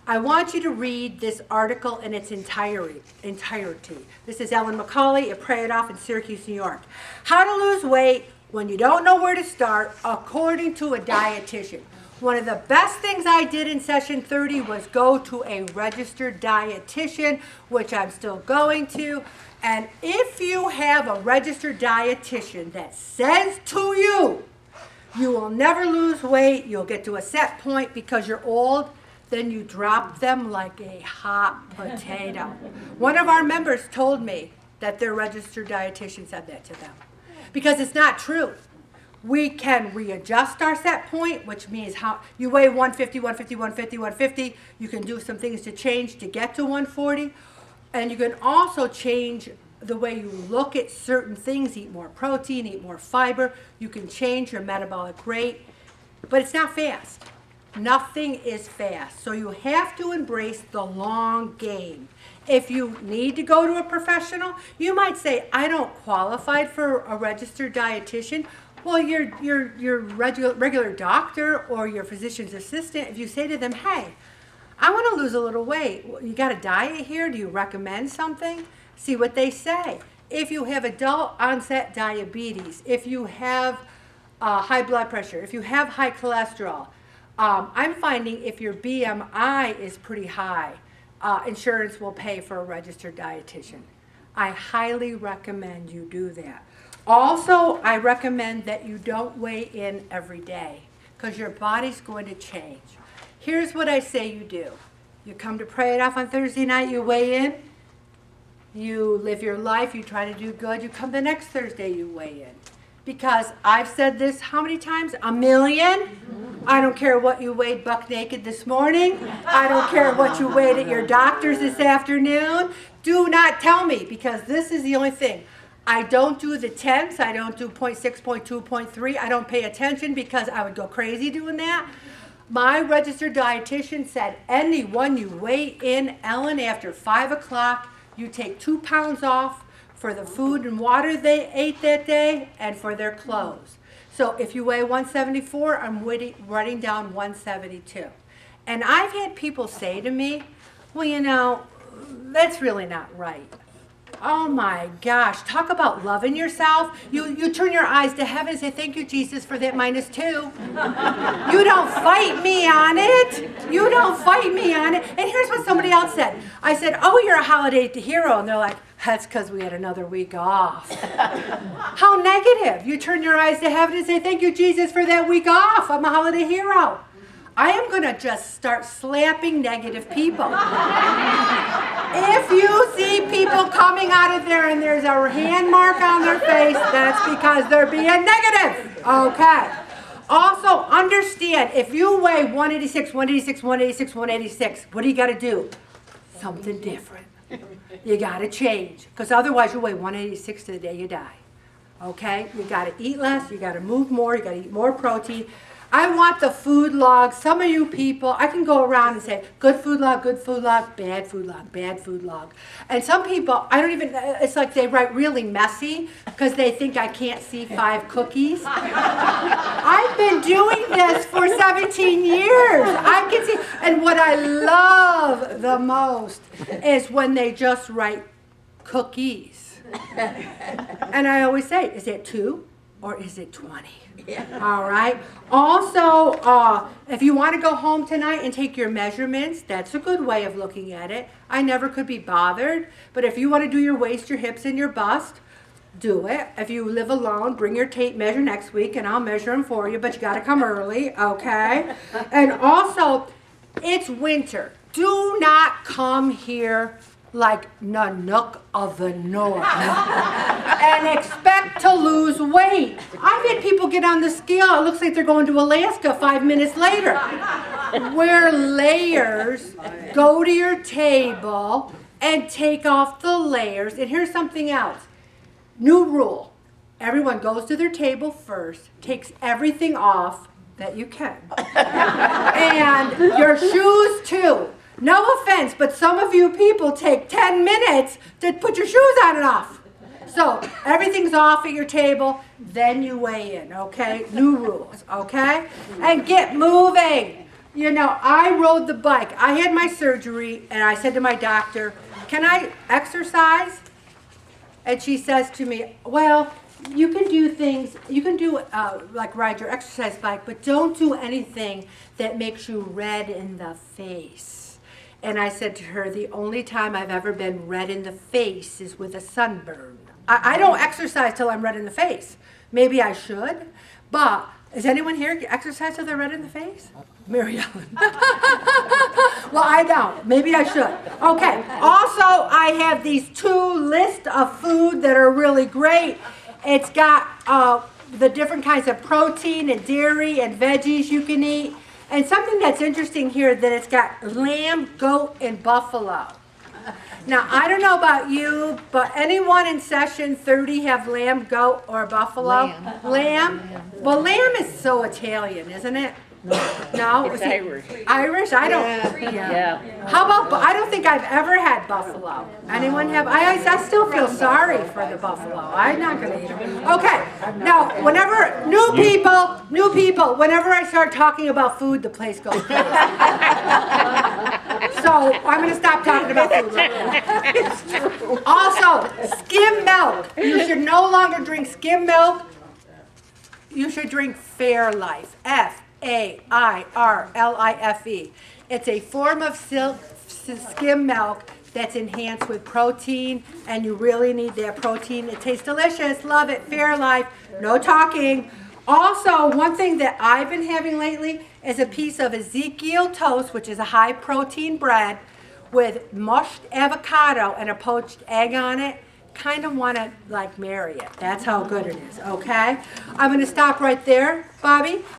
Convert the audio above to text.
I want you to read this article in its entirety. This is Ellen McCauley at Pray It Off in Syracuse, New York. How to lose weight when you don't know where to start, according to a dietitian. One of the best things I did in session 30 was go to a registered dietitian, which I'm still going to. And if you have a registered dietitian that says to you, you will never lose weight, you'll get to a set point because you're old, then you drop them like a hot potato. One of our members told me that their registered dietitian said that to them. Because it's not true. We can readjust our set point, which means how you weigh 150, 150, 150, 150. You can do some things to change to get to 140. And you can also change the way you look at certain things, eat more protein, eat more fiber. You can change your metabolic rate, but it's not fast. Nothing is fast. So you have to embrace the long game. If you need to go to a professional, you might say, I don't qualify for a registered dietitian. Well, your regular doctor or your physician's assistant, if you say to them, hey, I want to lose a little weight. You got a diet here? Do you recommend something? See what they say. If you have adult onset diabetes, if you have high blood pressure, if you have high cholesterol, I'm finding if your BMI is pretty high, insurance will pay for a registered dietitian. I highly recommend you do that. Also, I recommend that you don't weigh in every day because your body's going to change. Here's what I say you do. You come to Pray It Off on Thursday night, you weigh in, you live your life, you try to do good, you come the next Thursday, you weigh in. Because I've said this how many times? 1,000,000. I don't care what you weighed buck naked this morning. I don't care what you weighed at your doctor's this afternoon. Do not tell me, because this is the only thing. I don't do the tenths. I don't do 0.6, 0.2, 0.3. I don't pay attention because I would go crazy doing that. My registered dietitian said, anyone you weigh in, Ellen, after 5 o'clock, you take 2 pounds off for the food and water they ate that day and for their clothes. So if you weigh 174, I'm writing down 172. And I've had people say to me, well, you know, that's really not right. Oh my gosh, talk about loving yourself. You turn your eyes to heaven and say, thank you, Jesus, for that -2. You don't fight me on it. You don't fight me on it. And here's what somebody else said. I said, oh, you're a holiday hero. And they're like, that's because we had another week off. How negative. You turn your eyes to heaven and say, thank you, Jesus, for that week off. I'm a holiday hero. I am going to just start slapping negative people. If you see people coming out of there and there's a hand mark on their face, that's because they're being negative. Okay. Also, understand, if you weigh 186, 186, 186, 186, what do you got to do? Something different. You got to change. Because otherwise you weigh 186 to the day you die. Okay? You got to eat less. You got to move more. You got to eat more protein. I want the food log. Some of you people, I can go around and say, good food log, bad food log, bad food log. And some people, I don't even, it's like they write really messy because they think I can't see 5 cookies. I've been doing this for 17 years. I can see, and what I love the most is when they just write cookies. And I always say, is it 2 or is it 20? Yeah. All right. Also, if you want to go home tonight and take your measurements, that's a good way of looking at it. I never could be bothered. But if you want to do your waist, your hips, and your bust, do it. If you live alone, bring your tape measure next week, and I'll measure them for you. But you got to come early, okay? And also, it's winter. Do not come here like Nanook of the North and expect to lose weight. I've had people get on the scale. It looks like they're going to Alaska 5 minutes later. Wear layers, go to your table, and take off the layers. And here's something else. New rule. Everyone goes to their table first, takes everything off that you can. And your shoes too. No offense, but some of you people take 10 minutes to put your shoes on and off. So everything's off at your table, then you weigh in, okay? New rules, okay? And get moving. You know, I rode the bike. I had my surgery, and I said to my doctor, can I exercise? And she says to me, well, you can do things, you can do like ride your exercise bike, but don't do anything that makes you red in the face. And I said to her, the only time I've ever been red in the face is with a sunburn. I don't exercise till I'm red in the face. Maybe I should, but is anyone here exercise till they're red in the face? Mary Ellen. Well, I don't. Maybe I should. Okay. Also, I have these 2 lists of food that are really great. It's got the different kinds of protein and dairy and veggies you can eat. And something that's interesting here that it's got lamb, goat, and buffalo. Now, I don't know about you, but anyone in session 30 have lamb, goat, or buffalo? Lamb? Well, lamb is so Italian, isn't it? No? It's Irish. Irish? I don't. Yeah. How about, I don't think I've ever had buffalo. Anyone have? I still feel sorry for the buffalo. I'm not going to eat them. Okay. Now, whenever, new people, whenever I start talking about food, the place goes crazy. So, I'm going to stop talking about food right now. Also, skim milk. You should no longer drink skim milk. You should drink Fairlife. Fairlife. It's a form of skim milk that's enhanced with protein, and you really need that protein. It tastes delicious. Love it. Fairlife. No talking. Also, one thing that I've been having lately is a piece of Ezekiel toast, which is a high protein bread with mushed avocado and a poached egg on it. Kind of want to like marry it. That's how good it is, okay? I'm going to stop right there, Bobby.